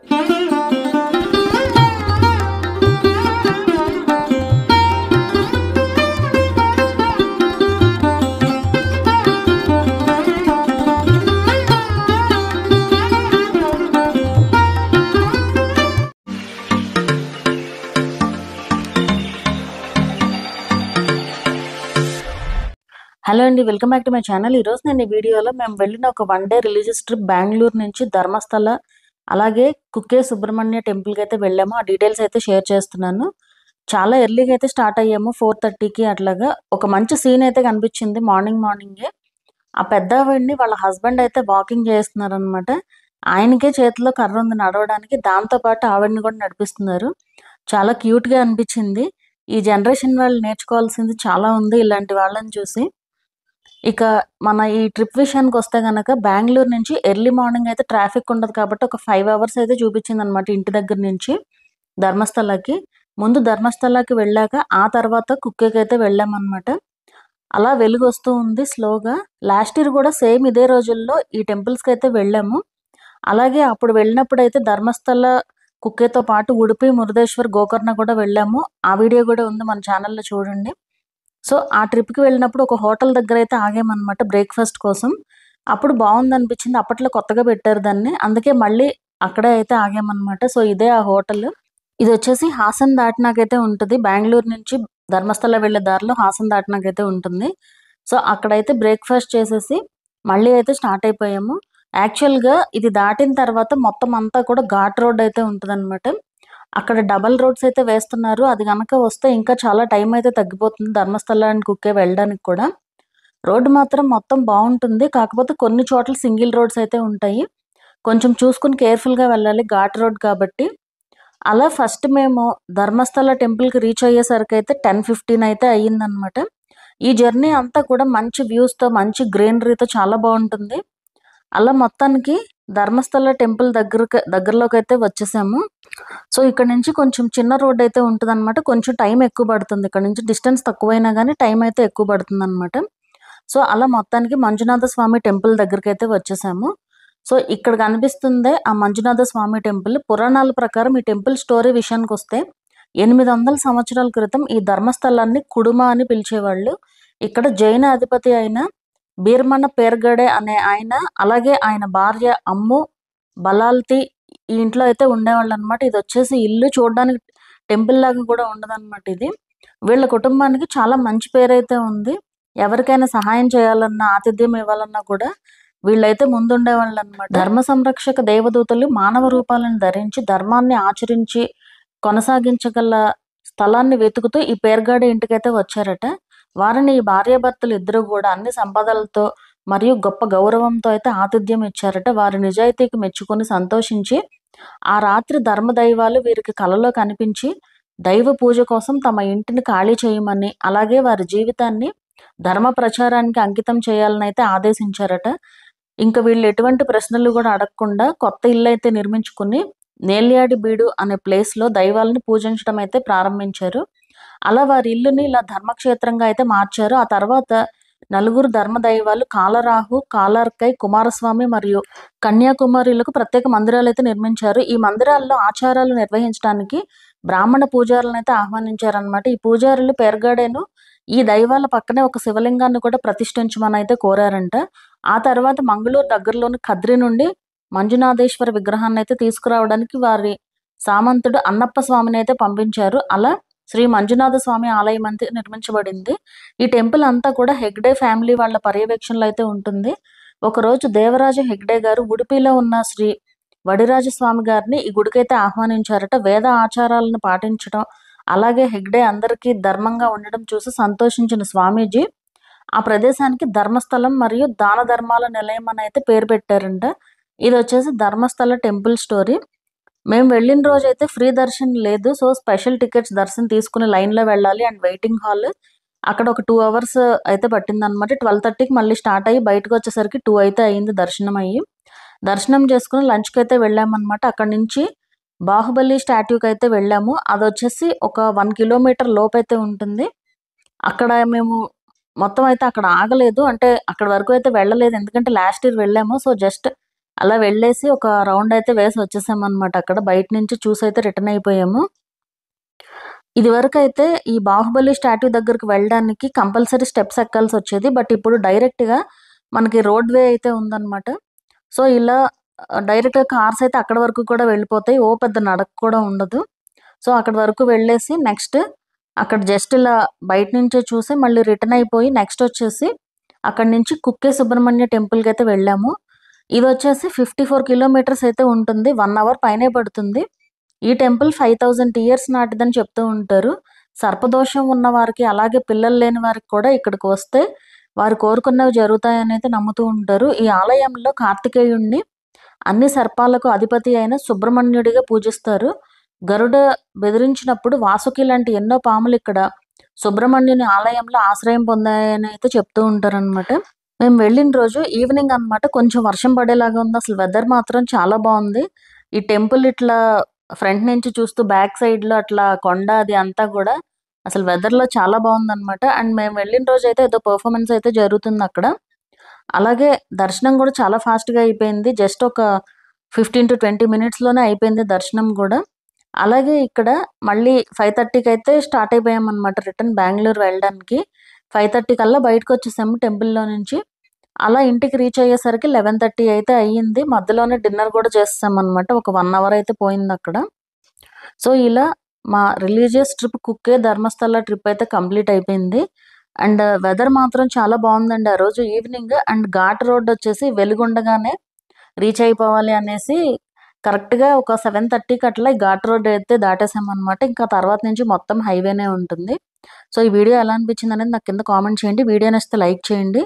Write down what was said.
Hello అండి, welcome back to my channel. ఈరోజు నేను ఈ వీడియోలో మేము వెళ్ళిన ఒక 1 డే రిలీజియస్ ట్రిప్ బెంగళూరు నుంచి ధర్మస్థల అలాగే కుక్కే సుబ్రహ్మణ్య టెంపుల్కి అయితే వెళ్ళాము. ఆ డీటెయిల్స్ అయితే షేర్ చేస్తున్నాను. చాలా ఎర్లీగా అయితే స్టార్ట్ అయ్యాము, 4:30కి అట్లాగా. ఒక మంచి సీన్ అయితే కనిపించింది మార్నింగే. ఆ పెద్దవాడిని వాళ్ళ హస్బెండ్ అయితే వాకింగ్ చేస్తున్నారు అనమాట. ఆయనకే చేతిలో కర్ర ఉంది నడవడానికి, దాంతోపాటు ఆవిడని కూడా నడిపిస్తున్నారు. చాలా క్యూట్గా అనిపించింది. ఈ జనరేషన్ వాళ్ళు నేర్చుకోవాల్సింది చాలా ఉంది ఇలాంటి వాళ్ళని చూసి. ఇక మన ఈ ట్రిప్ విషయానికి వస్తే గనక బెంగళూరు నుంచి ఎర్లీ మార్నింగ్ అయితే ట్రాఫిక్ ఉండదు కాబట్టి ఒక 5 అవర్స్ అయితే చూపించింది అనమాట ఇంటి దగ్గర నుంచి ధర్మస్థలకి. ముందు ధర్మస్థలకి వెళ్ళాక ఆ తర్వాత కుక్కేకి అయితే వెళ్ళామన్నమాట. అలా వెలుగు వస్తూ ఉంది స్లోగా. లాస్ట్ ఇయర్ కూడా సేమ్ ఇదే రోజుల్లో ఈ టెంపుల్స్కి అయితే వెళ్ళాము. అలాగే అప్పుడు వెళ్ళినప్పుడు అయితే ధర్మస్థల కుక్కేతో పాటు ఉడిపి, మురుదేశ్వర్, గోకర్ణ కూడా వెళ్ళాము. ఆ వీడియో కూడా ఉంది మన ఛానల్లో చూడండి. సో ఆ ట్రిప్కి వెళ్ళినప్పుడు ఒక హోటల్ దగ్గర అయితే ఆగామన్నమాట బ్రేక్ఫాస్ట్ కోసం. అప్పుడు బాగుందనిపించింది, అప్పట్లో కొత్తగా పెట్టారు దాన్ని, అందుకే మళ్ళీ అక్కడే అయితే ఆగామన్నమాట. సో ఇదే ఆ హోటల్. ఇది వచ్చేసి హాసన్ దాటినాకైతే ఉంటుంది. బెంగళూరు నుంచి ధర్మస్థల వెళ్ళే దారిలో హాసన్ దాటినాకైతే ఉంటుంది. సో అక్కడైతే బ్రేక్ఫాస్ట్ చేసేసి మళ్ళీ అయితే స్టార్ట్ అయిపోయాము. యాక్చువల్గా ఇది దాటిన తర్వాత మొత్తం అంతా కూడా ఘాట్ రోడ్ అయితే ఉంటుంది. అక్కడ డబల్ రోడ్స్ అయితే వేస్తున్నారు. అది కనుక వస్తే ఇంకా చాలా టైం అయితే తగ్గిపోతుంది ధర్మస్థలానికి కుక్కే వెళ్ళడానికి కూడా. రోడ్డు మాత్రం మొత్తం బాగుంటుంది, కాకపోతే కొన్ని చోట్ల సింగిల్ రోడ్స్ అయితే ఉంటాయి. కొంచెం చూసుకుని కేర్ఫుల్గా వెళ్ళాలి, ఘాట్ రోడ్ కాబట్టి. అలా ఫస్ట్ మేము ధర్మస్థల టెంపుల్కి రీచ్ అయ్యేసరికి అయితే 10:15 అయితే అయ్యిందనమాట. ఈ జర్నీ అంతా కూడా మంచి వ్యూస్తో, మంచి గ్రీనరీతో చాలా బాగుంటుంది. అలా మొత్తానికి ధర్మస్థల టెంపుల్ దగ్గరలోకి అయితే వచ్చేసాము. సో ఇక్కడ నుంచి కొంచెం చిన్న రోడ్ అయితే ఉంటుంది అనమాట. కొంచెం టైం ఎక్కువ పడుతుంది. ఇక్కడ నుంచి డిస్టెన్స్ తక్కువైనా కానీ టైం అయితే ఎక్కువ పడుతుంది అనమాట. సో అలా మొత్తానికి మంజునాథ స్వామి టెంపుల్ దగ్గరికి అయితే వచ్చేసాము. సో ఇక్కడ కనిపిస్తుందే ఆ మంజునాథ స్వామి టెంపుల్. పురాణాల ప్రకారం ఈ టెంపుల్ స్టోరీ విషయానికి వస్తే 800 సంవత్సరాల క్రితం ఈ ధర్మస్థలాన్ని కుడుమ అని పిలిచేవాళ్ళు. ఇక్కడ జైన అధిపతి అయిన బీర్మన పేర్గడే అనే ఆయన, అలాగే ఆయన భార్య అమ్ము బలాల్తి ఈ ఇంట్లో అయితే ఉండేవాళ్ళు అనమాట. ఇది వచ్చేసి ఇల్లు చూడడానికి టెంపుల్ లాగా కూడా ఉండదన్నమాట. ఇది వీళ్ళ కుటుంబానికి చాలా మంచి పేరైతే ఉంది. ఎవరికైనా సహాయం చేయాలన్నా, ఆతిథ్యం ఇవ్వాలన్నా కూడా వీళ్ళైతే ముందుండేవాళ్ళు అనమాట. ధర్మ సంరక్షక దేవదూతలు మానవ రూపాలను ధరించి ధర్మాన్ని ఆచరించి కొనసాగించగల స్థలాన్ని వెతుకుతూ ఈ పేర్గాడి ఇంటికైతే వచ్చారట. వారిని ఈ భార్యాభర్తలు ఇద్దరు కూడా అన్ని సంపదలతో మరియు గొప్ప గౌరవంతో అయితే ఆతిథ్యం ఇచ్చారట. వారి నిజాయితీకి మెచ్చుకొని సంతోషించి ఆ రాత్రి ధర్మదైవాలు వీరికి కలలో కనిపించి దైవ పూజ కోసం తమ ఇంటిని ఖాళీ చేయమని, అలాగే వారి జీవితాన్ని ధర్మ ప్రచారానికి అంకితం చేయాలని అయితే ఆదేశించారట. ఇంకా వీళ్ళు ఎటువంటి ప్రశ్నలు కూడా అడగకుండా కొత్త ఇల్లు అయితే నిర్మించుకుని నేల్యాడి బీడు అనే ప్లేస్లో దైవాలను పూజించడం అయితే ప్రారంభించారు. అలా వారి ఇల్లుని ఇలా ధర్మక్షేత్రంగా అయితే మార్చారు. ఆ తర్వాత నలుగురు ధర్మదైవాలు కాలరాహు, కాలార్కై, కుమారస్వామి మరియు కన్యాకుమారిలకు ప్రత్యేక మందిరాలు అయితే నిర్మించారు. ఈ మందిరాల్లో ఆచారాలు నిర్వహించడానికి బ్రాహ్మణ పూజారులను అయితే ఆహ్వానించారనమాట. ఈ పూజారులు పేర్గాడేను ఈ దైవాల పక్కనే ఒక శివలింగాన్ని కూడా ప్రతిష్ఠించమని అయితే కోరారంట. ఆ తర్వాత మంగళూరు దగ్గరలోని కద్రి నుండి మంజునాథేశ్వర విగ్రహాన్ని అయితే తీసుకురావడానికి వారి సామంతుడు అన్నప్ప స్వామిని అయితే పంపించారు. అలా శ్రీ మంజునాథ స్వామి ఆలయం అయితే నిర్మించబడింది. ఈ టెంపుల్ అంతా కూడా హెగ్డే ఫ్యామిలీ వాళ్ళ పర్యవేక్షణలో అయితే ఉంటుంది. ఒకరోజు దేవరాజ హెగ్డే గారు ఉడిపిలో ఉన్న శ్రీ వడిరాజస్వామి గారిని ఈ గుడికైతే ఆహ్వానించారట. వేద ఆచారాలను పాటించడం, అలాగే హెగ్డే అందరికీ ధర్మంగా ఉండడం చూసి సంతోషించిన స్వామీజీ ఆ ప్రదేశానికి ధర్మస్థలం మరియు దాన ధర్మాల నిలయం అని అయితే పేరు పెట్టారంట. ఇది వచ్చేసి ధర్మస్థల టెంపుల్ స్టోరీ. మేము వెళ్ళిన రోజు అయితే ఫ్రీ దర్శనం లేదు. సో స్పెషల్ టికెట్స్ దర్శనం తీసుకుని లైన్లో వెళ్ళాలి. అండ్ వెయిటింగ్ హాల్ అక్కడ ఒక 2 అవర్స్ అయితే పట్టిందనమాట. 12:30కి మళ్ళీ స్టార్ట్ అయ్యి బయటకు వచ్చేసరికి 2 అయితే అయింది దర్శనం అయ్యి. దర్శనం చేసుకుని లంచ్కి అయితే వెళ్ళామన్నమాట. అక్కడ నుంచి బాహుబలి స్టాట్యూకి అయితే వెళ్ళాము. అది వచ్చేసి ఒక 1 కిలోమీటర్ లోపు అయితే ఉంటుంది. అక్కడ మేము మొత్తం అయితే అక్కడ ఆగలేదు, అంటే అక్కడ వరకు అయితే వెళ్ళలేదు, ఎందుకంటే లాస్ట్ ఇయర్ వెళ్ళాము. సో జస్ట్ అలా వెళ్ళేసి ఒక రౌండ్ అయితే వేసి వచ్చేసామన్నమాట. అక్కడ బయట నుంచి చూసి అయితే రిటర్న్ అయిపోయాము. ఇదివరకైతే ఈ బాహుబలి స్టాట్యూ దగ్గరికి వెళ్ళడానికి కంపల్సరీ స్టెప్స్ ఎక్కాల్సొచ్చేది. బట్ ఇప్పుడు డైరెక్ట్‌గా మనకి రోడ్ వే అయితే ఉందన్నమాట. సో, ఇలా డైరెక్ట్‌గా కార్స్ అయితే అక్కడి వరకు కూడా వెళ్ళిపోతాయి. పెద్ద నడక కూడా ఉండదు. సో, అక్కడి వరకు వెళ్ళేసి నెక్స్ట్ అక్కడ జస్ట్ ఇలా బయట నుంచే చూసి మళ్ళీ రిటర్న్ అయిపోయి నెక్స్ట్ వచ్చేసి అక్కడి నుంచి కుక్కే సుబ్రహ్మణ్య టెంపుల్‌కైతే వెళ్ళాము. ఇదొచ్చేసి 54 కిలోమీటర్స్ అయితే ఉంటుంది. 1 అవర్ పైనే పడుతుంది. ఈ టెంపుల్ 5000 ఇయర్స్ నాటిదని చెప్తూ ఉంటారు. సర్పదోషం ఉన్న వారికి, అలాగే పిల్లలు లేని వారికి కూడా ఇక్కడికి వస్తే వారు కోరుకున్నవి జరుగుతాయనైతే నమ్ముతూ ఉంటారు. ఈ ఆలయంలో కార్తికేయుడిని అన్ని సర్పాలకు అధిపతి అయిన సుబ్రహ్మణ్యుడిగా పూజిస్తారు. గరుడ బెదిరించినప్పుడు వాసుకి లాంటి ఎన్నో పాములు ఇక్కడ సుబ్రహ్మణ్యుని ఆలయంలో ఆశ్రయం పొందాయని అయితే చెప్తూ ఉంటారనమాట. మేము వెళ్ళిన రోజు ఈవినింగ్ అనమాట. కొంచెం వర్షం పడేలాగా ఉంది. అసలు వెదర్ మాత్రం చాలా బాగుంది. ఈ టెంపుల్ ఇట్లా ఫ్రంట్ నుంచి చూస్తూ బ్యాక్ సైడ్‌లో అట్లా కొండ అది అంతా గూడా అసలు వెదర్‌లో చాలా బాగుందనమాట. అండ్ మేము వెళ్ళిన రోజైతే ఏదో పెర్ఫార్మన్స్ అయితే జరుగుతుందక్కడ. అలాగే దర్శనం గూడా చాలా ఫాస్ట్‌గా అయిపోయింది. జస్ట్ ఒక 15-20 మినిట్స్‌లోనే అయిపోయింది దర్శనం గూడా. అలాగే ఇక్కడ మళ్ళీ 5:30కి అయితే స్టార్ట్ అయిపోయామన్నమాట రిటర్న్ బెంగుళూరు వెళ్ళడానికి. 5:30 కల్లా బయటకొచ్చేసాము టెంపుల్‌లో నుంచి. అలా ఇంటికి రీచ్ అయ్యేసరికి 11:30 అయితే అయ్యింది. మధ్యలోనే డిన్నర్ గూడా చేసేసామన్నమాట. ఒక 1 అవర్ అయితే పోయిందక్కడ. సో, ఇలా మా రిలీజియస్ ట్రిప్ కుక్కే ధర్మస్థల ట్రిప్ అయితే కంప్లీట్ అయిపోయింది. అండ్ వెదర్ మాత్రం చాలా బాగుందండి ఆ రోజు ఈవినింగ్. అండ్ ఘాట్ రోడ్ వచ్చేసి వెలుగుండగానే రీచ్ అయిపోవాలి అనేసి కరెక్ట్‌గా ఒక 7:30కి అట్లా ఈ ఘాట్ రోడ్ అయితే దాటేసామన్నమాట. ఇంకా తర్వాత నుంచి మొత్తం హైవేనే ఉంటుంది. సో, ఈ వీడియో ఎలా అనిపించిందనేది నాకు కింద కామెంట్ చేయండి. వీడియో నచ్చితే లైక్ చేయండి.